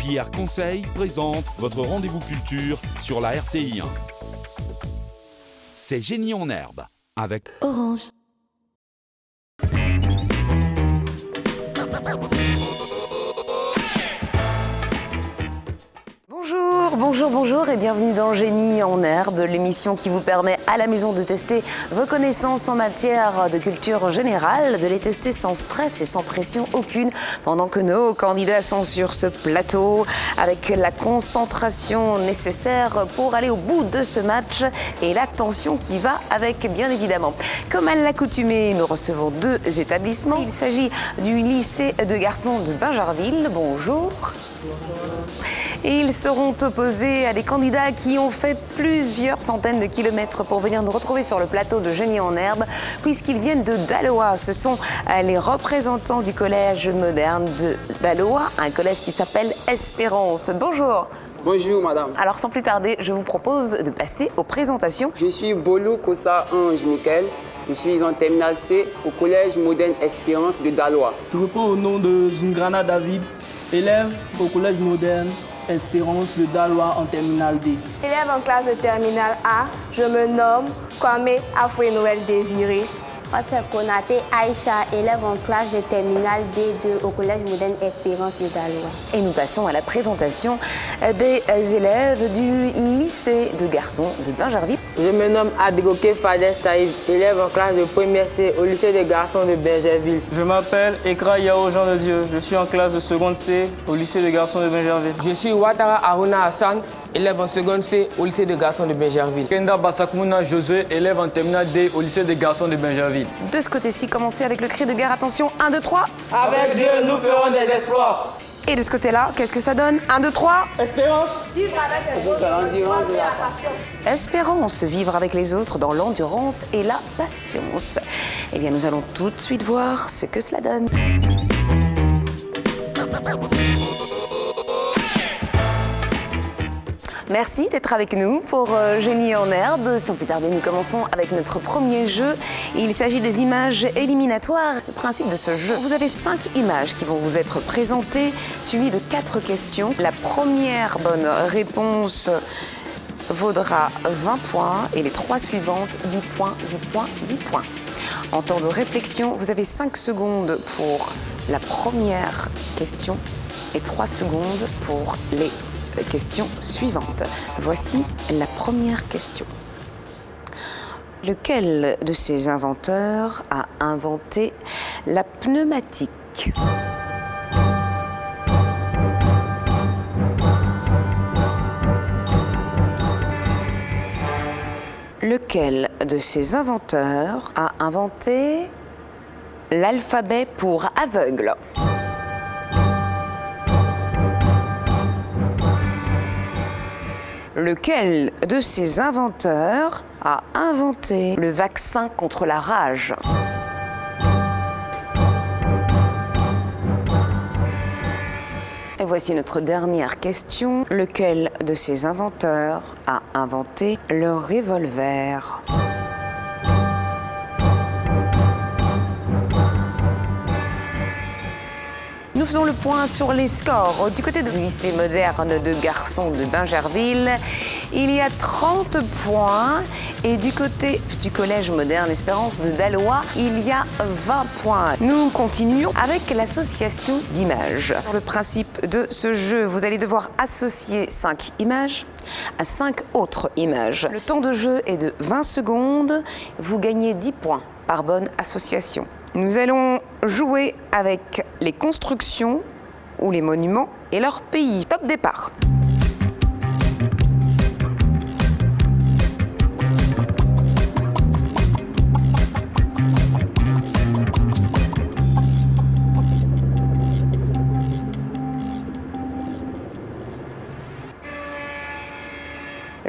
JR Conseil présente votre rendez-vous culture sur la RTI 1. C'est Génie en herbe avec Orange. Bonjour et bienvenue dans Génie en herbe, l'émission qui vous permet à la maison de tester vos connaissances en matière de culture générale, de les tester sans stress et sans pression aucune, pendant que nos candidats sont sur ce plateau avec la concentration nécessaire pour aller au bout de ce match et l'attention qui va avec, bien évidemment. Comme à l'accoutumée, nous recevons deux établissements. Il s'agit du lycée de garçons de Bingerville. Bonjour. Et ils seront opposés à des candidats qui ont fait plusieurs centaines de kilomètres pour venir nous retrouver sur le plateau de Génie en herbe, puisqu'ils viennent de Daloa. Ce sont les représentants du collège moderne de Daloa, un collège qui s'appelle Espérance. Bonjour. Bonjour madame. Alors sans plus tarder, je vous propose de passer aux présentations. Je suis Bolou Kossa Ange Michael. Je suis en terminale C au collège moderne Espérance de Daloa. Je reprends au nom de Zingrana David, élève au collège moderne Espérance de Daloa en terminale D. Élève en classe de terminale A, je me nomme Kwame Afoué Noël Désiré. C'est Konaté Aïcha, élève en classe de terminale D2 au collège moderne Espérance de Daloa. Et nous passons à la présentation des élèves du lycée de garçons de Bingerville. Je me nomme Adroké Fadel Saïd, élève en classe de première C au lycée des garçons de Bingerville. Je m'appelle Ekra Yao Jean de Dieu, je suis en classe de seconde C au lycée des garçons de Bingerville. Je suis Ouattara Aruna Hassan, élève en seconde C au lycée des garçons de Bingerville. Kenda Basakmouna Josué, élève en terminale D au lycée des garçons de Bingerville. De ce côté-ci, commencez avec le cri de guerre. Attention, 1, 2, 3. Avec Dieu, nous ferons des exploits. Et de ce côté-là, qu'est-ce que ça donne? 1, 2, 3. Espérance. Vivre avec les autres, l'endurance et la patience. Espérance, vivre avec les autres dans l'endurance et la patience. Eh bien, nous allons tout de suite voir ce que cela donne. Merci d'être avec nous pour Génie en herbe. Sans plus tarder, nous commençons avec notre premier jeu. Il s'agit des images éliminatoires. Le principe de ce jeu, vous avez 5 images qui vont vous être présentées, suivies de 4 questions. La première bonne réponse vaudra 20 points et les 3 suivantes 10 points, 10 points, 10 points. En temps de réflexion, vous avez 5 secondes pour la première question et 3 secondes pour les questions suivantes. Voici la première question. Lequel de ces inventeurs a inventé la pneumatique ? Lequel de ces inventeurs a inventé l'alphabet pour aveugles ? Lequel de ces inventeurs a inventé le vaccin contre la rage ? Et voici notre dernière question. Lequel de ces inventeurs a inventé le revolver ? Nous faisons le point sur les scores. Du côté du lycée moderne de garçons de Bingerville, il y a 30 points. Et du côté du collège moderne Espérance de Daloa, il y a 20 points. Nous continuons avec l'association d'images. Le principe de ce jeu, vous allez devoir associer 5 images à 5 autres images. Le temps de jeu est de 20 secondes. Vous gagnez 10 points par bonne association. Nous allons jouer avec les constructions ou les monuments et leur pays. Top départ.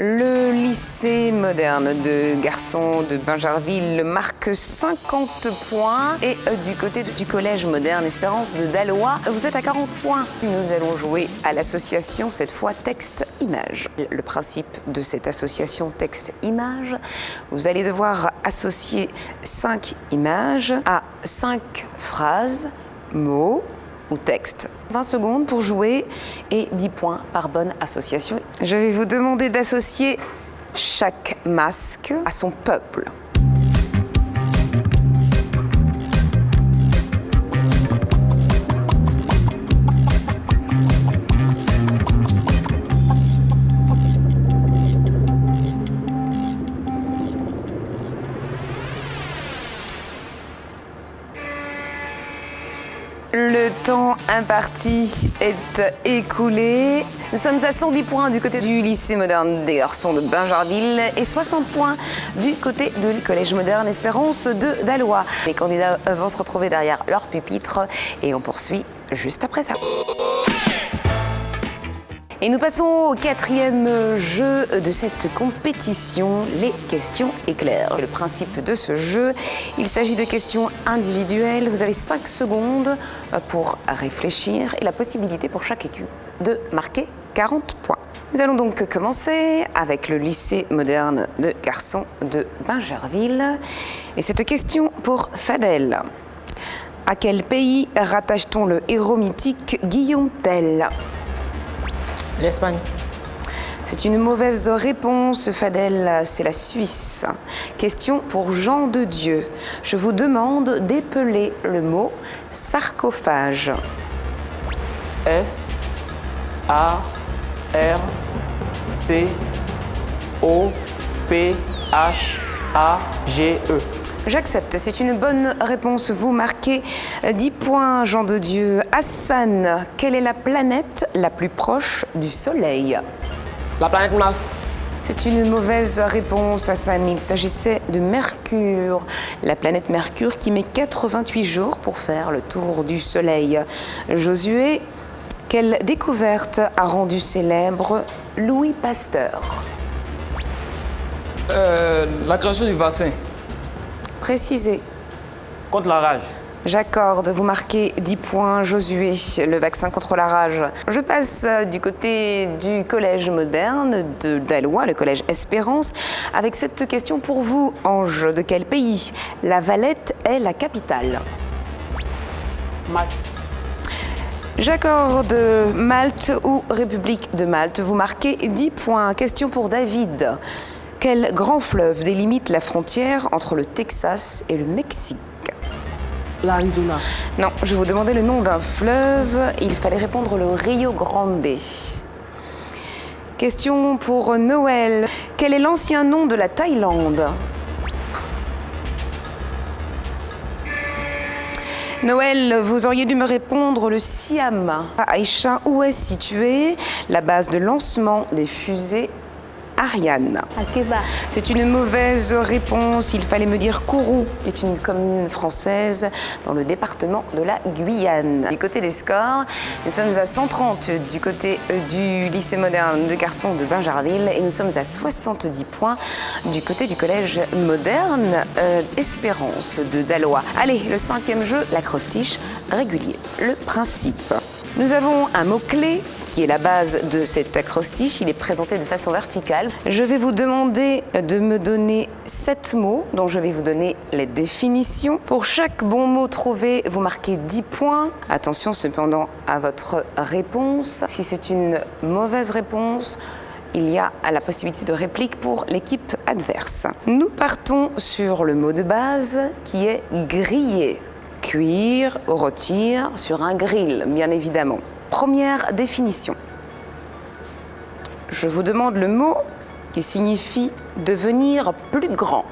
Le lycée moderne de garçons de Bingerville marque 50 points et du côté du collège moderne Espérance de Daloa, vous êtes à 40 points. Nous allons jouer à l'association, cette fois texte-image. Le principe de cette association texte-image, vous allez devoir associer 5 images à 5 phrases, mots ou texte. 20 secondes pour jouer et 10 points par bonne association. Je vais vous demander d'associer chaque masque à son peuple. Le temps imparti est écoulé. Nous sommes à 110 points du côté du lycée moderne des garçons de Bingerville et 60 points du côté du collège moderne Espérance de Dallois. Les candidats vont se retrouver derrière leur pupitre et on poursuit juste après ça. Et nous passons au quatrième jeu de cette compétition, les questions éclairs. Le principe de ce jeu, il s'agit de questions individuelles. Vous avez 5 secondes pour réfléchir et la possibilité pour chaque équipe de marquer 40 points. Nous allons donc commencer avec le lycée moderne de garçons de Bingerville. Et cette question pour Fadel. À quel pays rattache-t-on le héros mythique Guillaume Tell ? L'Espagne. C'est une mauvaise réponse, Fadel, c'est la Suisse. Question pour Jean de Dieu. Je vous demande d'épeler le mot sarcophage. S-A-R-C-O-P-H-A-G-E. J'accepte, c'est une bonne réponse. Vous marquez 10 points, Jean de Dieu. Hassan, quelle est la planète la plus proche du Soleil? La planète Mars. C'est une mauvaise réponse, Hassan. Il s'agissait de Mercure. La planète Mercure qui met 88 jours pour faire le tour du Soleil. Josué, quelle découverte a rendu célèbre Louis Pasteur? La création du vaccin Précisez. contre la rage. J'accorde, vous marquez 10 points, Josué, le vaccin contre la rage. Je passe du côté du collège moderne de Dallois, le collège Espérance, avec cette question pour vous, Ange. De quel pays La Valette est la capitale? Maths. J'accorde Malte ou République de Malte. Vous marquez 10 points. Question pour David. Quel grand fleuve délimite la frontière entre le Texas et le Mexique? L'Arizona. Non, je vous demandais le nom d'un fleuve. Il fallait répondre le Rio Grande. Question pour Noël. Quel est l'ancien nom de la Thaïlande? Noël, vous auriez dû me répondre le Siam. Aïcha, où est située la base de lancement des fusées Ariane? À Cuba. C'est une mauvaise réponse. Il fallait me dire Kourou, qui est une commune française dans le département de la Guyane. Du côté des scores, nous sommes à 130 du côté du lycée moderne de garçons de Bingerville et nous sommes à 70 points du côté du collège moderne Espérance de Dallois. Allez, le 5e jeu, l'acrostiche régulier. Le principe. Nous avons un mot-clé qui est la base de cet acrostiche. Il est présenté de façon verticale. Je vais vous demander de me donner 7 mots dont je vais vous donner les définitions. Pour chaque bon mot trouvé, vous marquez 10 points. Attention cependant à votre réponse. Si c'est une mauvaise réponse, il y a la possibilité de réplique pour l'équipe adverse. Nous partons sur le mot de base qui est griller. Cuire ou rôtir sur un grill, bien évidemment. Première définition. Je vous demande le mot qui signifie devenir plus grand.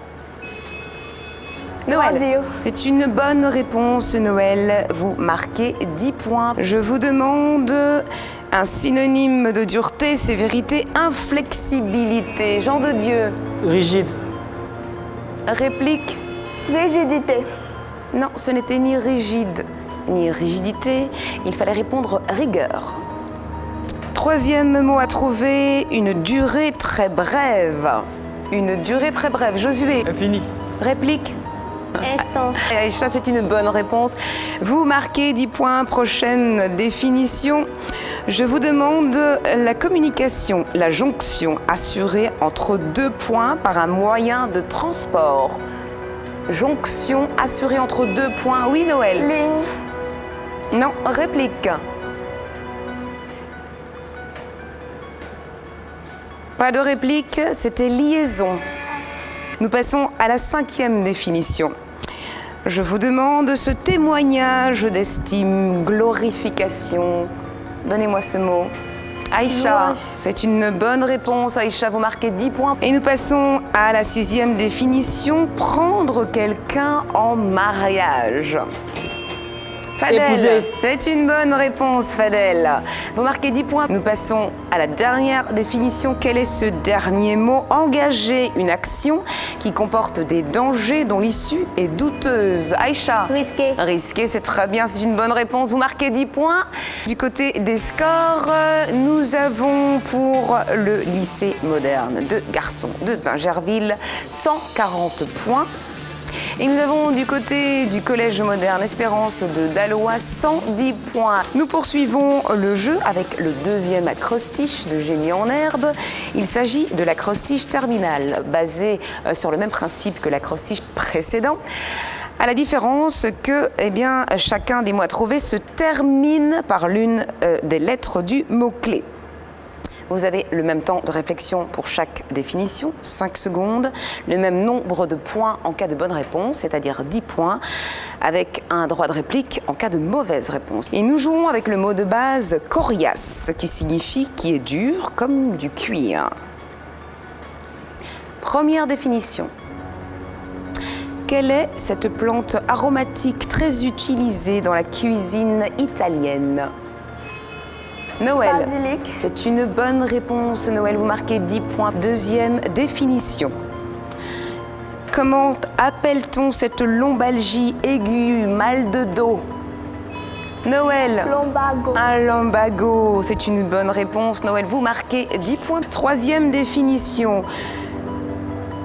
Noël. Grandir. C'est une bonne réponse, Noël. Vous marquez 10 points. Je vous demande un synonyme de dureté, sévérité, inflexibilité. Jean de Dieu. Rigide. Réplique. Rigidité. Non, ce n'était ni rigide ni rigidité. Il fallait répondre rigueur. Troisième mot à trouver, une durée très brève. Une durée très brève. Josué. Infini. Réplique. Instant. Aïcha, c'est une bonne réponse. Vous marquez 10 points. Prochaine définition. Je vous demande la communication, la jonction assurée entre 2 points par un moyen de transport. Jonction assurée entre 2 points. Oui, Noël. Ligne. Non, réplique. Pas de réplique, c'était liaison. Nous passons à la 5e définition. Je vous demande ce témoignage d'estime, glorification. Donnez-moi ce mot. Aïcha, c'est une bonne réponse. Aïcha, vous marquez 10 points. Et nous passons à la 6e définition, prendre quelqu'un en mariage. Fadel, Épouser. c'est une bonne réponse, Fadel. Vous marquez 10 points. Nous passons à la dernière définition. Quel est ce dernier mot? Engager une action qui comporte des dangers dont l'issue est douteuse. Aïcha. Risqué. Risqué, c'est très bien, c'est une bonne réponse. Vous marquez 10 points. Du côté des scores, nous avons pour le lycée moderne de garçons de Bingerville 140 points. Et nous avons du côté du collège moderne Espérance de Dallois 110 points. Nous poursuivons le jeu avec le 2e acrostiche de Génie en herbe. Il s'agit de l'acrostiche terminal, basé sur le même principe que l'acrostiche précédent. À la différence que chacun des mots à trouver se termine par l'une des lettres du mot-clé. Vous avez le même temps de réflexion pour chaque définition, 5 secondes, le même nombre de points en cas de bonne réponse, c'est-à-dire 10 points, avec un droit de réplique en cas de mauvaise réponse. Et nous jouons avec le mot de base coriace, qui signifie qui est dur comme du cuir. Première définition. Quelle est cette plante aromatique très utilisée dans la cuisine italienne? Noël. Basilic. C'est une bonne réponse, Noël. Vous marquez 10 points. 2e définition. Comment appelle-t-on cette lombalgie aiguë, mal de dos? Noël. Lombago. Un lombago. C'est une bonne réponse, Noël. Vous marquez 10 points. 3e définition.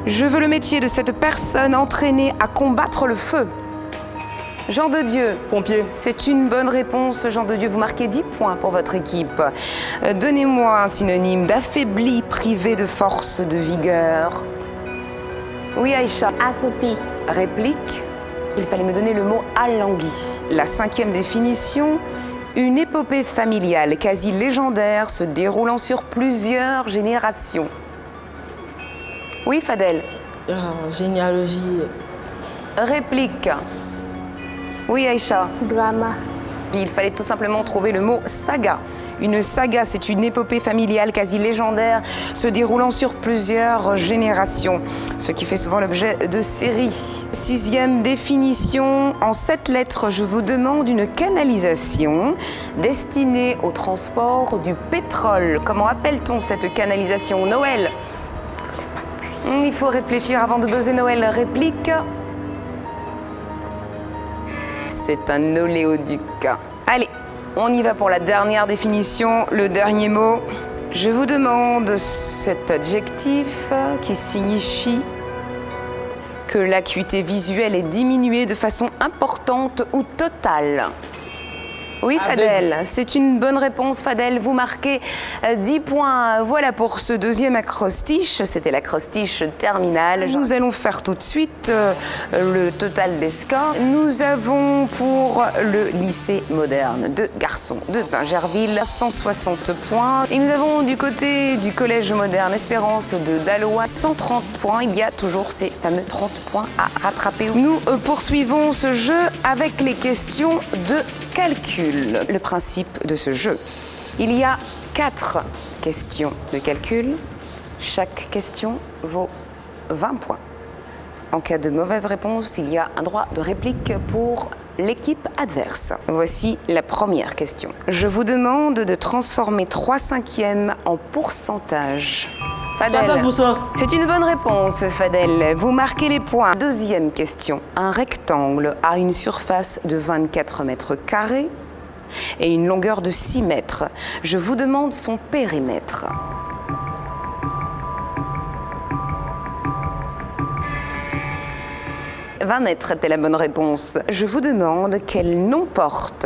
Je veux le métier de cette personne entraînée à combattre le feu. Jean de Dieu. Pompier. C'est une bonne réponse, Jean de Dieu. Vous marquez 10 points pour votre équipe. Donnez-moi un synonyme d'affaibli, privé de force, de vigueur. Oui, Aïcha. Assoupi. Réplique. Il fallait me donner le mot alangui. La 5e définition. Une épopée familiale quasi légendaire se déroulant sur plusieurs générations. Oui, Fadel. Généalogie. Réplique. Oui, Aïcha. Drama. Il fallait tout simplement trouver le mot saga. Une saga, c'est une épopée familiale quasi légendaire se déroulant sur plusieurs générations, ce qui fait souvent l'objet de séries. 6e définition, en 7 lettres, je vous demande une canalisation destinée au transport du pétrole. Comment appelle-t-on cette canalisation? Noël. Il faut réfléchir avant de buzzer, Noël. Réplique. C'est un oléoduc. Allez, on y va pour la dernière définition, le dernier mot. Je vous demande cet adjectif qui signifie que l'acuité visuelle est diminuée de façon importante ou totale. Oui, Fadel, c'est une bonne réponse, Fadel. Vous marquez 10 points. Voilà pour ce 2e acrostiche. C'était l'acrostiche terminal. Nous allons faire tout de suite le total des scores. Nous avons pour le lycée moderne de garçons de Bingerville 160 points. Et nous avons du côté du collège moderne Espérance de Dallois 130 points. Il y a toujours ces fameux 30 points à rattraper. Nous poursuivons ce jeu avec les questions de calcul. Le principe de ce jeu. Il y a 4 questions de calcul. Chaque question vaut 20 points. En cas de mauvaise réponse, il y a un droit de réplique pour l'équipe adverse. Voici la première question. Je vous demande de transformer 3/5 en pourcentage. Fadel. 60%. C'est une bonne réponse, Fadel. Vous marquez les points. 2e question. Un rectangle a une surface de 24 mètres carrés et une longueur de 6 mètres. Je vous demande son périmètre. « 20 mètres était la bonne réponse. Je vous demande quel nom porte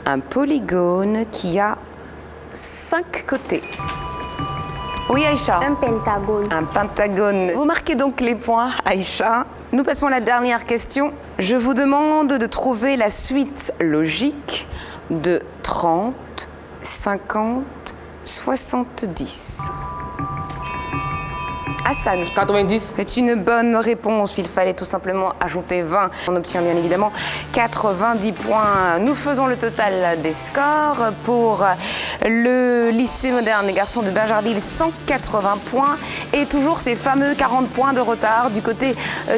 un polygone qui a 5 côtés. Oui, Aïcha. Un pentagone. Un pentagone. Vous marquez donc les points, Aïcha. Nous passons à la dernière question. Je vous demande de trouver la suite logique de 30, 50, 70. Hassan. 90. C'est une bonne réponse. Il fallait tout simplement ajouter 20. On obtient bien évidemment 90 points. Nous faisons le total des scores. Pour le lycée moderne des garçons de Bingerville, 180 points. Et toujours ces fameux 40 points de retard du côté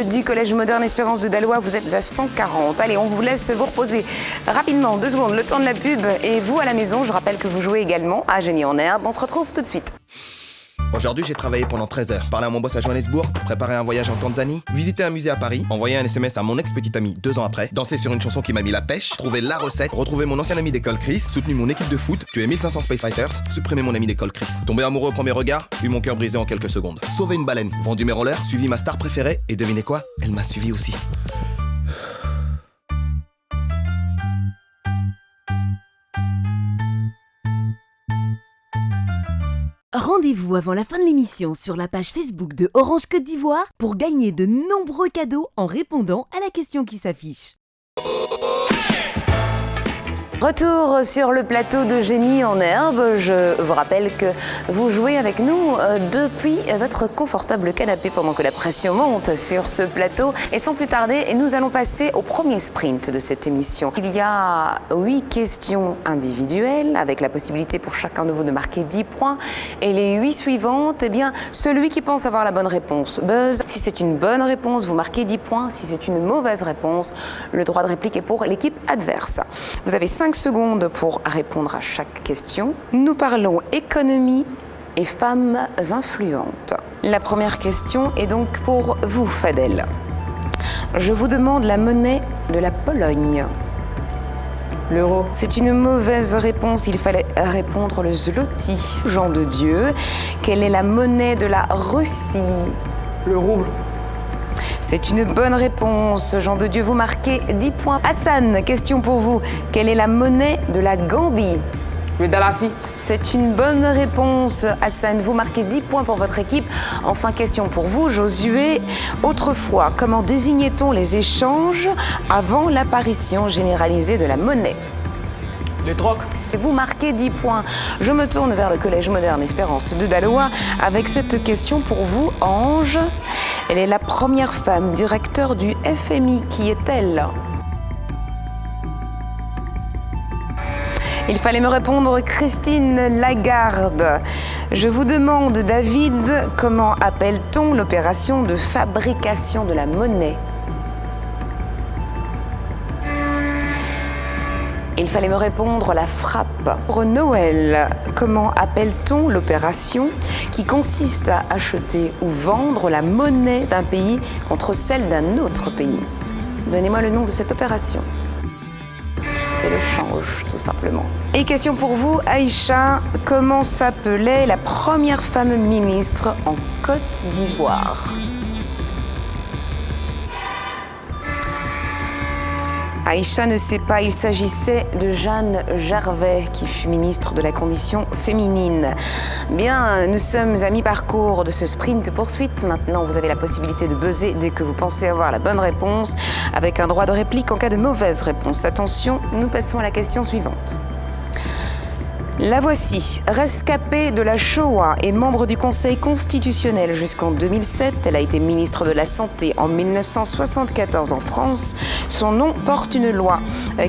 du collège moderne Espérance de Dalois. Vous êtes à 140. Allez, on vous laisse vous reposer rapidement, 2 secondes, le temps de la pub. Et vous à la maison, je rappelle que vous jouez également à Génie en herbe. On se retrouve tout de suite. Aujourd'hui, j'ai travaillé pendant 13 heures. Parlé à mon boss à Johannesburg, préparé un voyage en Tanzanie, visité un musée à Paris, envoyé un SMS à mon ex-petite amie 2 ans après, dansé sur une chanson qui m'a mis la pêche, trouvé la recette, retrouvé mon ancien ami d'école Chris, soutenu mon équipe de foot, tué 1500 Space Fighters, supprimé mon ami d'école Chris, tombé amoureux au premier regard, eu mon cœur brisé en quelques secondes, sauvé une baleine, vendu mes rollers, suivi ma star préférée, et devinez quoi? Elle m'a suivi aussi. Rendez-vous avant la fin de l'émission sur la page Facebook de Orange Côte d'Ivoire pour gagner de nombreux cadeaux en répondant à la question qui s'affiche. Retour sur le plateau de Génie en herbe. Je vous rappelle que vous jouez avec nous depuis votre confortable canapé pendant que la pression monte sur ce plateau. Et sans plus tarder, nous allons passer au premier sprint de cette émission. Il y a 8 questions individuelles avec la possibilité pour chacun de vous de marquer 10 points. Et les 8 suivantes, eh bien, celui qui pense avoir la bonne réponse buzz. Si c'est une bonne réponse, vous marquez 10 points. Si c'est une mauvaise réponse, le droit de réplique est pour l'équipe adverse. Vous avez 5 secondes pour répondre à chaque question. Nous parlons économie et femmes influentes. La première question est donc pour vous, Fadel. Je vous demande la monnaie de la Pologne. L'euro. C'est une mauvaise réponse, il fallait répondre le zloty. Jean de Dieu, quelle est la monnaie de la Russie? Le rouble. C'est une bonne réponse. Jean de Dieu, vous marquez 10 points. Hassan, question pour vous. Quelle est la monnaie de la Gambie? Le dalasi. C'est une bonne réponse. Hassan, vous marquez 10 points pour votre équipe. Enfin, question pour vous, Josué. Autrefois, comment désignait-on les échanges avant l'apparition généralisée de la monnaie? Les trocs. Et vous marquez 10 points. Je me tourne vers le Collège moderne Espérance de Dalois avec cette question pour vous, Ange. Elle est la première femme directeur du FMI. Qui est-elle? Il fallait me répondre Christine Lagarde. Je vous demande, David, comment appelle-t-on l'opération de fabrication de la monnaie? Il fallait me répondre la frappe. Pour Noël, comment appelle-t-on l'opération qui consiste à acheter ou vendre la monnaie d'un pays contre celle d'un autre pays? Donnez-moi le nom de cette opération. C'est le change, tout simplement. Et question pour vous, Aïcha, comment s'appelait la première femme ministre en Côte d'Ivoire? Aïcha ne sait pas, il s'agissait de Jeanne Gervais, qui fut ministre de la Condition féminine. Bien, nous sommes à mi-parcours de ce sprint poursuite. Maintenant, vous avez la possibilité de buzzer dès que vous pensez avoir la bonne réponse, avec un droit de réplique en cas de mauvaise réponse. Attention, nous passons à la question suivante. La voici, rescapée de la Shoah et membre du Conseil constitutionnel jusqu'en 2007. Elle a été ministre de la Santé en 1974 en France. Son nom porte une loi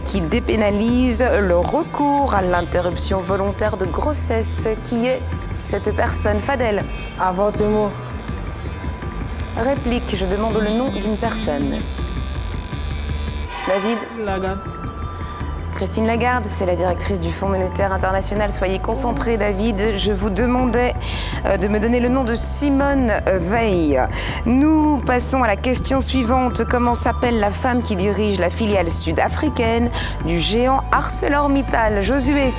qui dépénalise le recours à l'interruption volontaire de grossesse. Qui est cette personne? Fadel. Avortement. Réplique, je demande le nom d'une personne. David. Lagarde. Christine Lagarde, c'est la directrice du Fonds monétaire international. Soyez concentrés, David. Je vous demandais de me donner le nom de Simone Veil. Nous passons à la question suivante. Comment s'appelle la femme qui dirige la filiale sud-africaine du géant ArcelorMittal? Josué.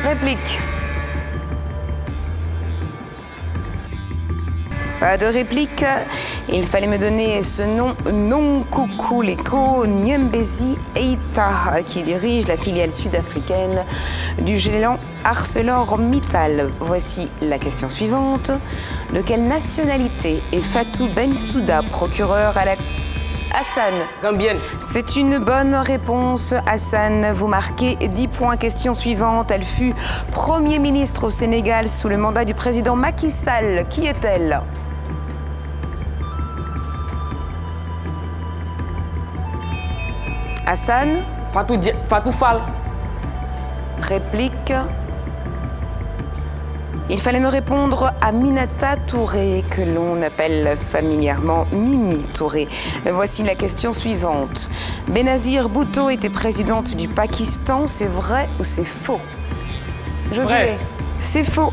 Réplique. Pas de réplique. Il fallait me donner ce nom. Nonkukuleko Nyembezi Eita, qui dirige la filiale sud-africaine du géant ArcelorMittal. Voici la question suivante. De quelle nationalité est Fatou Bensouda, procureur à la... Hassan. Gambienne. C'est une bonne réponse, Hassan. Vous marquez 10 points. Question suivante. Elle fut Premier ministre au Sénégal sous le mandat du président Macky Sall. Qui est-elle? Hassan. Fatou Fall. Réplique. Il fallait me répondre à Aminata Touré, que l'on appelle familièrement Mimi Touré. Voici la question suivante. Benazir Bhutto était présidente du Pakistan, c'est vrai ou c'est faux? Josué, Vrai. c'est faux.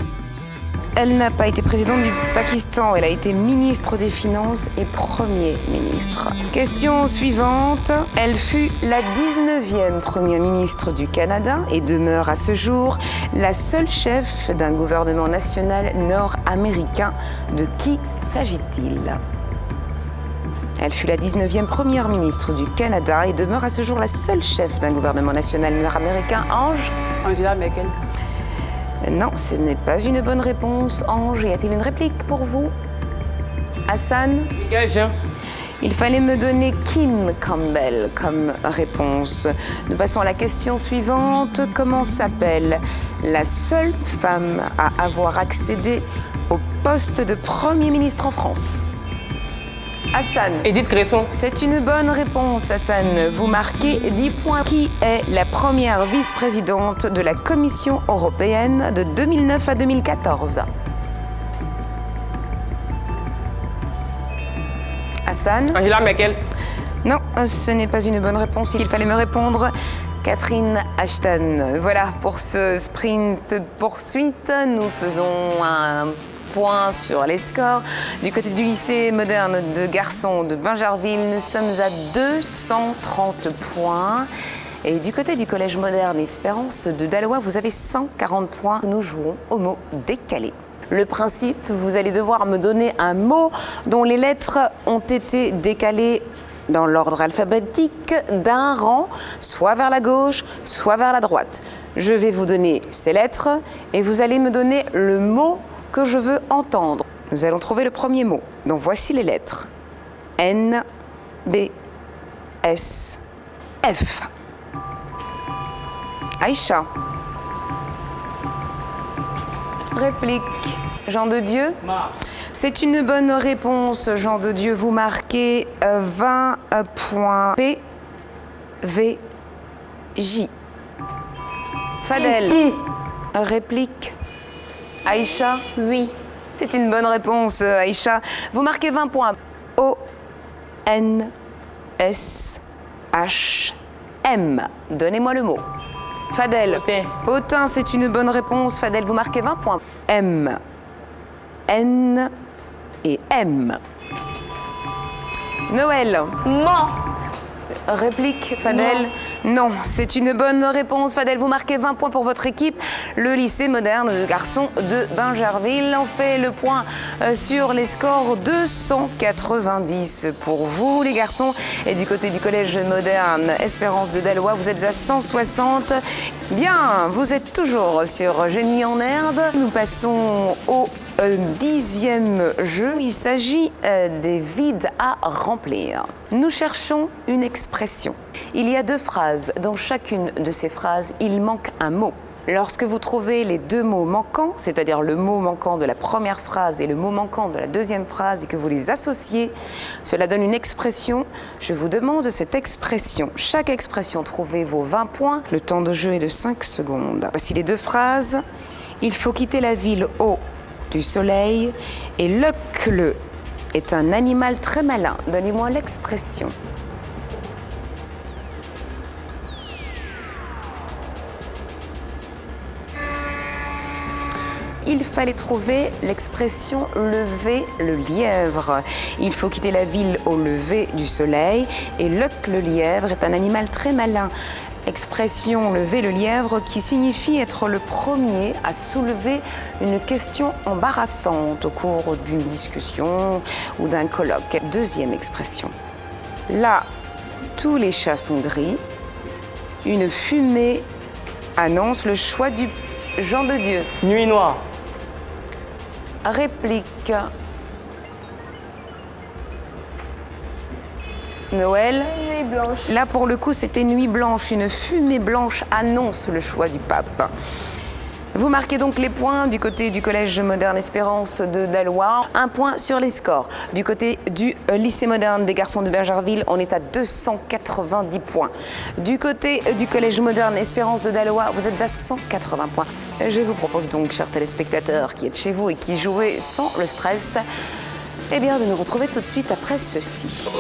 Elle n'a pas été présidente du Pakistan, elle a été ministre des Finances et Premier ministre. Question suivante. Elle fut la 19e Première ministre du Canada et demeure à ce jour la seule chef d'un gouvernement national nord-américain. De qui s'agit-il? Elle fut la 19e Première ministre du Canada et demeure à ce jour la seule chef d'un gouvernement national nord-américain. Ange? Angela Merkel. Non, ce n'est pas une bonne réponse. Ange, y a-t-il une réplique pour vous? Hassan? Michael Jean. Il fallait me donner Kim Campbell comme réponse. Nous passons à la question suivante. Comment s'appelle la seule femme à avoir accédé au poste de Premier ministre en France? Hassan. Edith Cresson. C'est une bonne réponse, Hassan. Vous marquez 10 points. Qui est la première vice-présidente de la Commission européenne de 2009 à 2014? Hassan? Angela Merkel. Non, ce n'est pas une bonne réponse. Il fallait me répondre Catherine Ashton. Voilà, pour ce sprint poursuite, nous faisons un point sur les scores. Du côté du lycée moderne de garçons de Bingerville, nous sommes à 230 points. Et du côté du collège moderne Espérance de Dalois, vous avez 140 points. Nous jouons au mot décalé. Le principe, vous allez devoir me donner un mot dont les lettres ont été décalées dans l'ordre alphabétique d'un rang, soit vers la gauche, soit vers la droite. Je vais vous donner ces lettres et vous allez me donner le mot que je veux entendre. Nous allons trouver le premier mot. Donc voici les lettres. N, B, S, F. Aïcha. Réplique. Jean de Dieu. C'est une bonne réponse, Jean de Dieu. Vous marquez 20 points. P, V, J. Fadel. Réplique. Aïcha. Oui. C'est une bonne réponse, Aïcha. Vous marquez 20 points. O, N, S, H, M. Donnez-moi le mot. Fadel. Potin, c'est une bonne réponse. Fadel, vous marquez 20 points. M, N et M. Noël. Non. Réplique, Fadel. Non, c'est une bonne réponse. Fadel, vous marquez 20 points pour votre équipe. Le lycée moderne de garçons de Bingerville. On fait le point sur les scores. 290 pour vous, les garçons. Et du côté du collège moderne Espérance de Dalois, vous êtes à 160. Bien, vous êtes toujours sur Génie en herbe. Nous passons au 10e jeu. Il s'agit des vides à remplir. Nous cherchons une expression. Il y a 2 phrases. Dans chacune de ces phrases, il manque un mot. Lorsque vous trouvez les 2 mots manquants, c'est-à-dire le mot manquant de la première phrase et le mot manquant de la deuxième phrase, et que vous les associez, cela donne une expression. Je vous demande cette expression. Chaque expression, trouvez vos 20 points. Le temps de jeu est de 5 secondes. Voici les 2 phrases. Il faut quitter la ville au du soleil et le est un animal très malin. Donnez-moi l'expression. Il fallait trouver l'expression lever le lièvre. Il faut quitter la ville au lever du soleil et le lièvre est un animal très malin. Expression lever le lièvre qui signifie être le premier à soulever une question embarrassante au cours d'une discussion ou d'un colloque. Deuxième expression. Là, tous les chats sont gris Une fumée annonce le choix du Jean de Dieu. Nuit noire. Réplique. Noël. Nuit blanche. Là, pour le coup, c'était nuit blanche. Une fumée blanche annonce le choix du pape. Vous marquez donc les points du côté du Collège Moderne Espérance de Dalois. Un point sur les scores. Du côté du lycée moderne des garçons de Bingerville, on est à 290 points. Du côté du Collège Moderne Espérance de Dalois, vous êtes à 180 points. Je vous propose donc, chers téléspectateurs qui êtes chez vous et qui jouez sans le stress, eh bien, de nous retrouver tout de suite après ceci.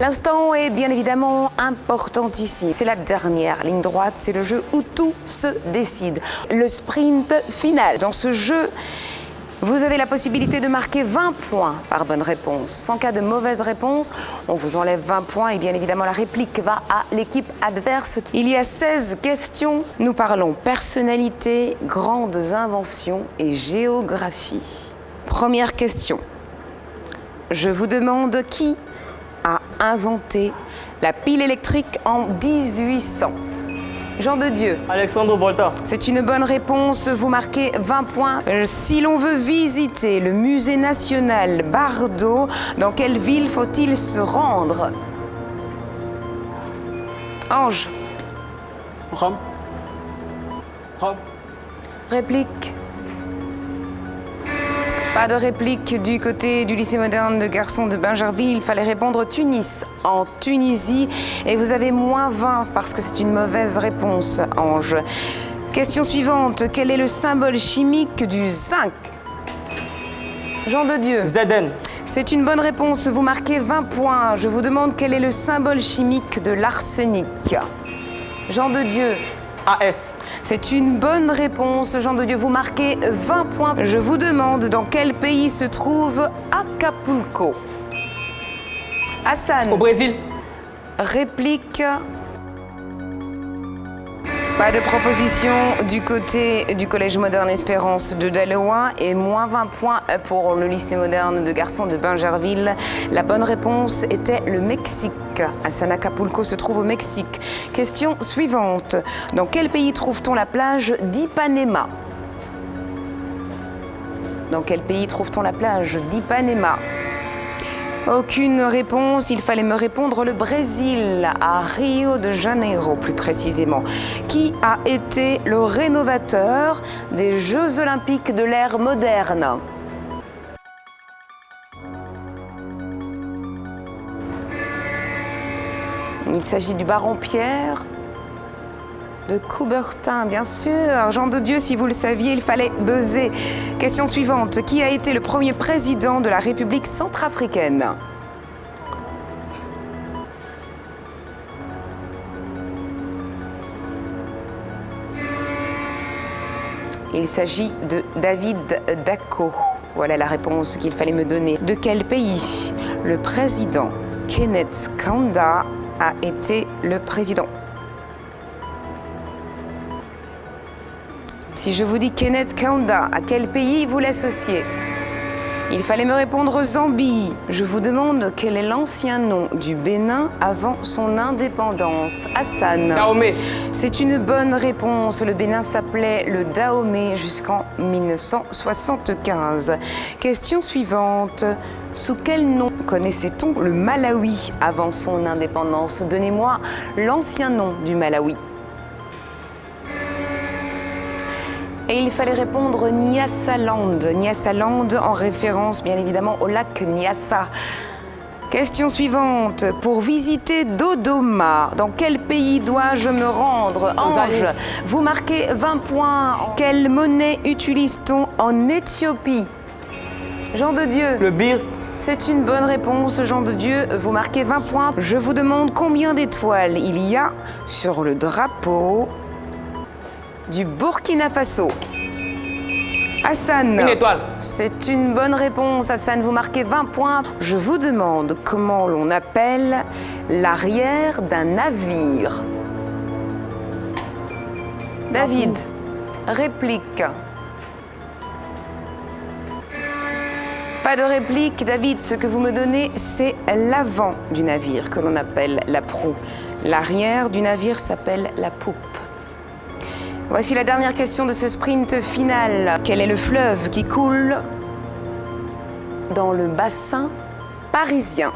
L'instant est bien évidemment importantissime. C'est la dernière ligne droite, c'est le jeu où tout se décide. Le sprint final. Dans ce jeu, vous avez la possibilité de marquer 20 points par bonne réponse. En cas de mauvaise réponse, on vous enlève 20 points et bien évidemment la réplique va à l'équipe adverse. Il y a 16 questions. Nous parlons personnalité, grandes inventions et géographie. Première question. Je vous demande qui a inventé la pile électrique en 1800. Jean de Dieu. Alexandre Volta. C'est une bonne réponse, vous marquez 20 points. Si l'on veut visiter le musée national Bardo, dans quelle ville faut-il se rendre? Ange. Rome. Rome. Réplique. Pas de réplique du côté du lycée moderne de garçons de Bingerville. Il fallait répondre Tunis, en Tunisie. Et vous avez moins 20 parce que c'est une mauvaise réponse, Ange. Question suivante. Quel est le symbole chimique du zinc? Jean de Dieu. Zn. C'est une bonne réponse. Vous marquez 20 points. Je vous demande quel est le symbole chimique de l'arsenic. Jean de Dieu. AS. C'est une bonne réponse, Jean de Dieu. Vous marquez 20 points. Je vous demande dans quel pays se trouve Acapulco. Hassan. Au Brésil. Réplique. Pas de proposition du côté du Collège Moderne Espérance de Dalois et moins 20 points pour le lycée moderne de garçons de Bingerville. La bonne réponse était le Mexique. Hassan, Acapulco se trouve au Mexique. Question suivante. Dans quel pays trouve-t-on la plage d'Ipanema? Dans quel pays trouve-t-on la plage d'Ipanema? Aucune réponse, il fallait me répondre le Brésil, à Rio de Janeiro plus précisément. Qui a été le rénovateur des Jeux Olympiques de l'ère moderne? Il s'agit du baron Pierre de Coubertin, bien sûr. Jean de Dieu, si vous le saviez, il fallait buzzer. Question suivante. Qui a été le premier président de la République centrafricaine? Il s'agit de David Dacko. Voilà la réponse qu'il fallait me donner. De quel pays le président Kenneth Kaunda a été le président? Si je vous dis Kenneth Kaunda, à quel pays vous l'associez? Il fallait me répondre Zambie. Je vous demande quel est l'ancien nom du Bénin avant son indépendance. Hassan. Dahomey. C'est une bonne réponse. Le Bénin s'appelait le Dahomey jusqu'en 1975. Question suivante. Sous quel nom connaissait-on le Malawi avant son indépendance? Donnez-moi l'ancien nom du Malawi. Et il fallait répondre Nyasaland. Nyasaland en référence bien évidemment au lac Nyassa. Question suivante. Pour visiter Dodoma, dans quel pays dois-je me rendre? Ange, vous marquez 20 points. Quelle monnaie utilise-t-on en Éthiopie? Jean de Dieu. Le bir. C'est une bonne réponse, Jean de Dieu. Vous marquez 20 points. Je vous demande combien d'étoiles il y a sur le drapeau du Burkina Faso. Hassan. Une étoile. C'est une bonne réponse, Hassan. Vous marquez 20 points. Je vous demande comment l'on appelle l'arrière d'un navire. David. Réplique. Pas de réplique, David. Ce que vous me donnez, c'est l'avant du navire que l'on appelle la proue. L'arrière du navire s'appelle la poupe. Voici la dernière question de ce sprint final. Quel est le fleuve qui coule dans le bassin parisien?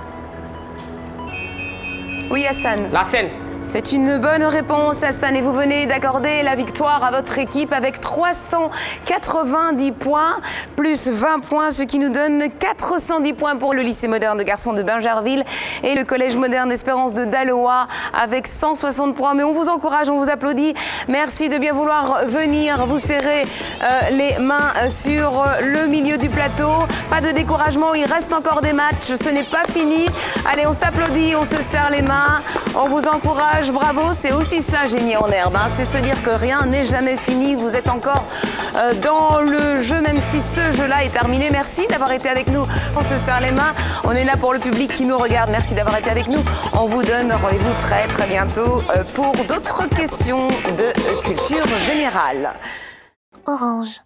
Oui, Hassan. La Seine. C'est une bonne réponse, Hassan, et vous venez d'accorder la victoire à votre équipe avec 390 points, plus 20 points, ce qui nous donne 410 points pour le lycée moderne de garçons de Bingerville et le collège moderne Espérance de Daloa avec 160 points. Mais on vous encourage, on vous applaudit. Merci de bien vouloir venir vous serrer les mains sur le milieu du plateau. Pas de découragement, il reste encore des matchs, ce n'est pas fini. Allez, on s'applaudit, on se serre les mains, on vous encourage. Bravo, c'est aussi ça, Génie en herbe. Hein. C'est se dire que rien n'est jamais fini. Vous êtes encore dans le jeu, même si ce jeu-là est terminé. Merci d'avoir été avec nous. On se serre les mains. On est là pour le public qui nous regarde. Merci d'avoir été avec nous. On vous donne rendez-vous très très bientôt pour d'autres questions de culture générale. Orange.